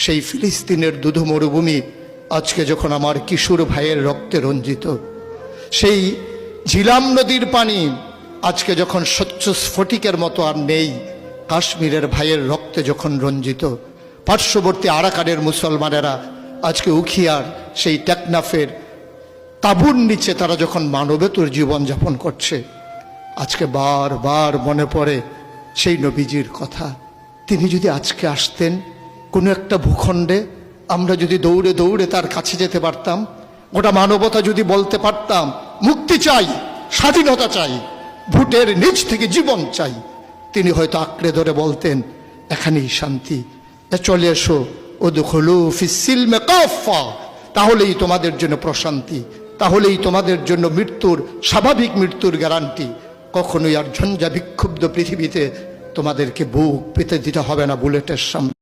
সেই ফিলিস্তিনের দুধু মরুভূমি আজকে যখন আমার কিশোর ভাইয়ের রক্তে রঞ্জিত, সেই ঝিলাম নদীর পানি আজকে যখন স্বচ্ছ স্ফটিকের মতো আর নেই, কাশ্মীরের ভাইয়ের রক্তে যখন রঞ্জিত, পার্শ্ববর্তী আরাকানের মুসলমানেরা আজকে উখিয়ার সেই টেকনাফের তাঁবুর নিচে তারা যখন মানবেতর জীবনযাপন করছে, আজকে বারবার মনে পড়ে সেই নবীজির কথা। তিনি যদি আজকে আসতেন কোনো একটা ভূখণ্ডে, আমরা যদি দৌড়ে দৌড়ে তার কাছে যেতে পারতাম, গোটা মানবতা যদি বলতে পারতাম মুক্তি চাই, স্বাধীনতা চাই, ভোটের নিচ থেকে জীবন চাই, তিনি হয়তো আঁকড়ে ধরে বলতেন এখানেই শান্তি, চলে এসো উদখুলু ফিস-সিলমি কাফা, তাহলেই তোমাদের জন্য প্রশান্তি, তাহলেই তোমাদের জন্য মৃত্যুর, স্বাভাবিক মৃত্যুর গ্যারান্টি। কখনোই আর ঝঞ্ঝা বিক্ষুব্ধ পৃথিবীতে তোমাদেরকে বুক পেতে দিতে হবে না বুলেটের সামনে।